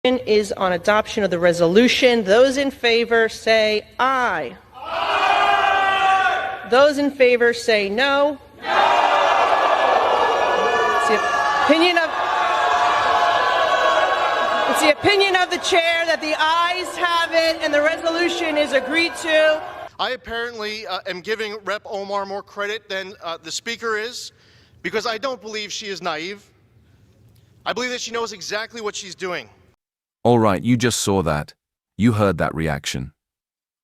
Is on adoption of the resolution. Those in favor say aye. Aye. Those in favor say no. No. It's the opinion of the chair that the ayes have it and the resolution is agreed to. I apparently am giving Rep. Omar more credit than the Speaker is, because I don't believe she is naive. I believe that she knows exactly what she's doing. All right, you just saw that. You heard that reaction.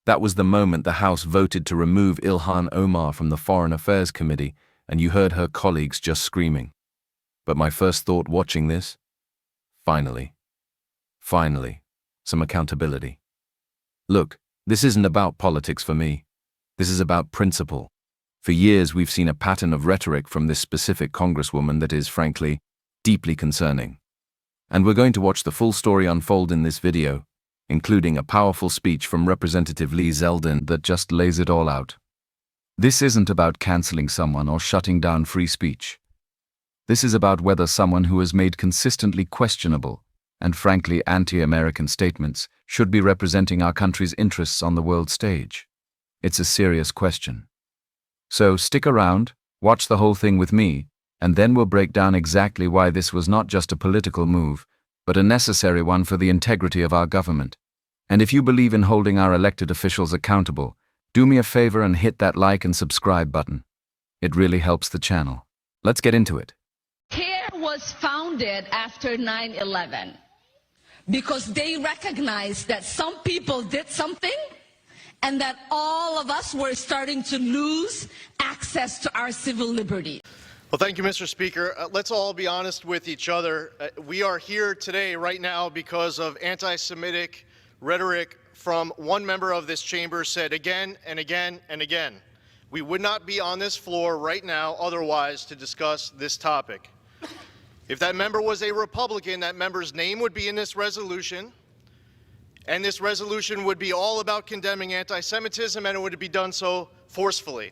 That was the moment the House voted to remove Ilhan Omar from the Foreign Affairs Committee, and you heard her colleagues just screaming. But my first thought watching this? Finally, some accountability. Look, this isn't about politics for me. This is about principle. For years we've seen a pattern of rhetoric from this specific Congresswoman that is, frankly, deeply concerning. And we're going to watch the full story unfold in this video, including a powerful speech from Representative Zeldin that just lays it all out. This isn't about canceling someone or shutting down free speech. This is about whether someone who has made consistently questionable and frankly anti-American statements should be representing our country's interests on the world stage. It's a serious question. So stick around, watch the whole thing with me, and then we'll break down exactly why this was not just a political move, but a necessary one for the integrity of our government. And if you believe in holding our elected officials accountable, do me a favor and hit that like and subscribe button. It really helps the channel. Let's get into it. CARE was founded after 9/11 because they recognized that some people did something and that all of us were starting to lose access to our civil liberty. Well, thank you, Mr. Speaker. Let's all be honest with each other. We are here today, right now, because of anti-Semitic rhetoric from one member of this chamber said again and again and again. We would not be on this floor right now otherwise to discuss this topic. If that member was a Republican, that member's name would be in this resolution, and this resolution would be all about condemning anti-Semitism, and it would be done so forcefully.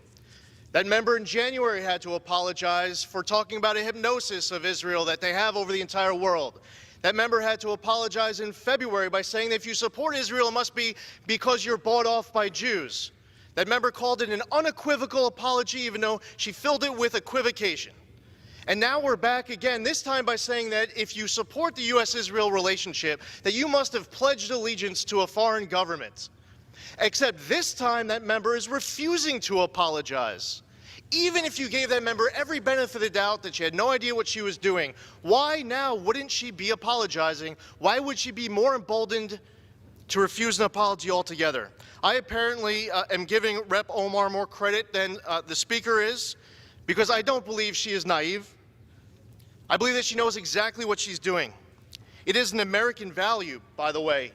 That member in January had to apologize for talking about a hypnosis of Israel that they have over the entire world. That member had to apologize in February by saying that if you support Israel, it must be because you're bought off by Jews. That member called it an unequivocal apology, even though she filled it with equivocation. And now we're back again, this time by saying that if you support the U.S.-Israel relationship, that you must have pledged allegiance to a foreign government. Except this time that member is refusing to apologize. Even if you gave that member every benefit of the doubt that she had no idea what she was doing, why now wouldn't she be apologizing? Why would she be more emboldened to refuse an apology altogether? I apparently am giving Rep. Omar more credit than the Speaker is, because I don't believe she is naive. I believe that she knows exactly what she's doing. It is an American value, by the way,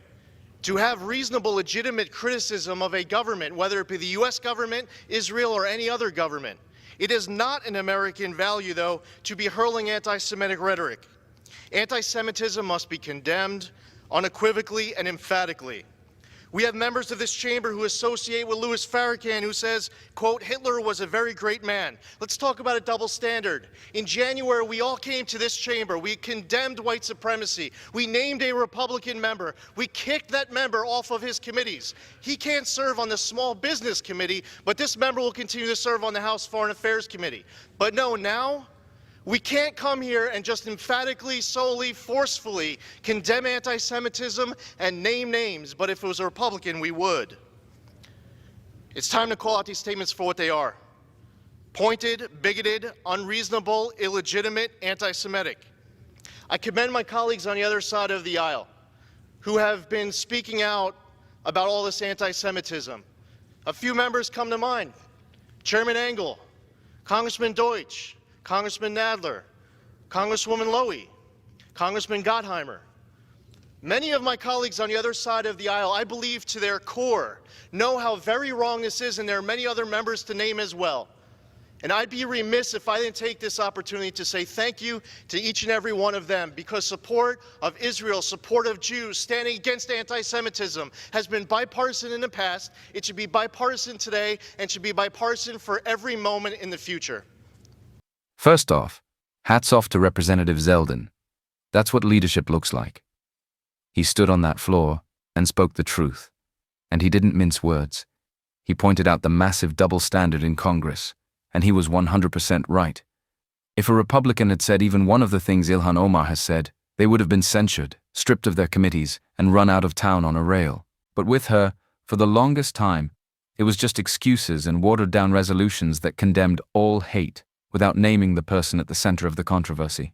to have reasonable, legitimate criticism of a government, whether it be the U.S. government, Israel, or any other government. It is not an American value, though, to be hurling anti-Semitic rhetoric. Anti-Semitism must be condemned unequivocally and emphatically. We have members of this chamber who associate with Louis Farrakhan, who says, quote, Hitler was a very great man. Let's talk about a double standard. In January, we all came to this chamber. We condemned white supremacy. We named a Republican member. We kicked that member off of his committees. He can't serve on the Small Business Committee, but this member will continue to serve on the House Foreign Affairs Committee. But no, now we can't come here and just emphatically, solely, forcefully condemn anti-Semitism and name names, but if it was a Republican, we would. It's time to call out these statements for what they are. Pointed, bigoted, unreasonable, illegitimate, anti-Semitic. I commend my colleagues on the other side of the aisle who have been speaking out about all this anti-Semitism. A few members come to mind. Chairman Engel, Congressman Deutsch, Congressman Nadler, Congresswoman Lowy, Congressman Gottheimer. Many of my colleagues on the other side of the aisle, I believe to their core, know how very wrong this is, and there are many other members to name as well. And I'd be remiss if I didn't take this opportunity to say thank you to each and every one of them, because support of Israel, support of Jews, standing against anti-Semitism has been bipartisan in the past. It should be bipartisan today, and should be bipartisan for every moment in the future. First off, hats off to Representative Zeldin. That's what leadership looks like. He stood on that floor and spoke the truth. And he didn't mince words. He pointed out the massive double standard in Congress, and he was 100% right. If a Republican had said even one of the things Ilhan Omar has said, they would have been censured, stripped of their committees, and run out of town on a rail. But with her, for the longest time, it was just excuses and watered-down resolutions that condemned all hate, without naming the person at the center of the controversy.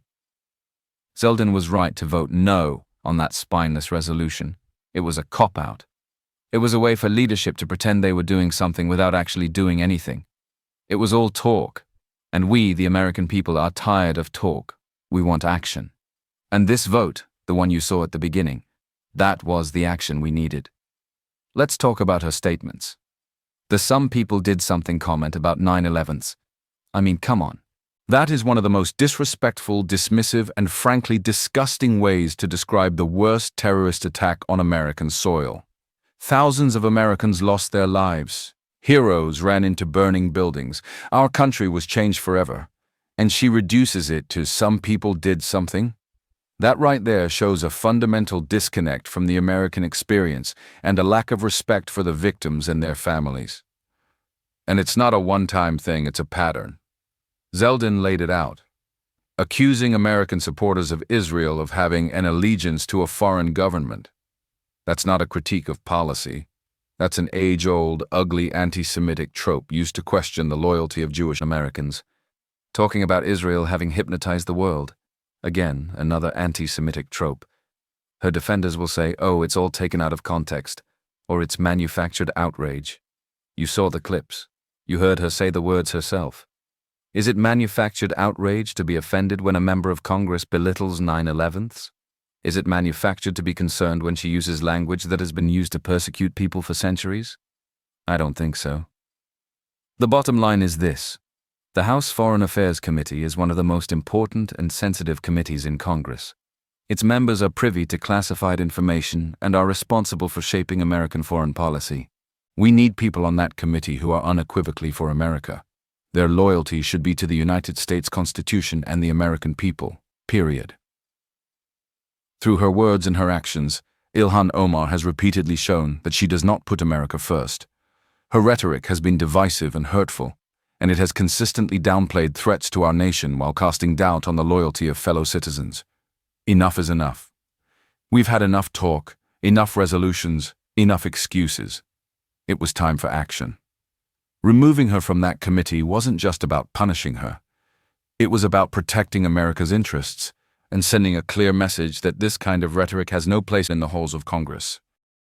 Zeldin was right to vote no on that spineless resolution. It was a cop-out. It was a way for leadership to pretend they were doing something without actually doing anything. It was all talk, and we, the American people, are tired of talk. We want action. And this vote, the one you saw at the beginning, that was the action we needed. Let's talk about her statements. The "some people did something" comment about 9/11s. I mean, come on. That is one of the most disrespectful, dismissive, and frankly disgusting ways to describe the worst terrorist attack on American soil. Thousands of Americans lost their lives. Heroes ran into burning buildings. Our country was changed forever. And she reduces it to "some people did something"? That right there shows a fundamental disconnect from the American experience and a lack of respect for the victims and their families. And it's not a one-time thing, it's a pattern. Zeldin laid it out, accusing American supporters of Israel of having an allegiance to a foreign government. That's not a critique of policy. That's an age-old, ugly anti-Semitic trope used to question the loyalty of Jewish Americans. Talking about Israel having hypnotized the world. Again, another anti-Semitic trope. Her defenders will say, oh, it's all taken out of context, or it's manufactured outrage. You saw the clips. You heard her say the words herself. Is it manufactured outrage to be offended when a member of Congress belittles 9/11s? Is it manufactured to be concerned when she uses language that has been used to persecute people for centuries? I don't think so. The bottom line is this. The House Foreign Affairs Committee is one of the most important and sensitive committees in Congress. Its members are privy to classified information and are responsible for shaping American foreign policy. We need people on that committee who are unequivocally for America. Their loyalty should be to the United States Constitution and the American people, period. Through her words and her actions, Ilhan Omar has repeatedly shown that she does not put America first. Her rhetoric has been divisive and hurtful, and it has consistently downplayed threats to our nation while casting doubt on the loyalty of fellow citizens. Enough is enough. We've had enough talk, enough resolutions, enough excuses. It was time for action. Removing her from that committee wasn't just about punishing her. It was about protecting America's interests and sending a clear message that this kind of rhetoric has no place in the halls of Congress.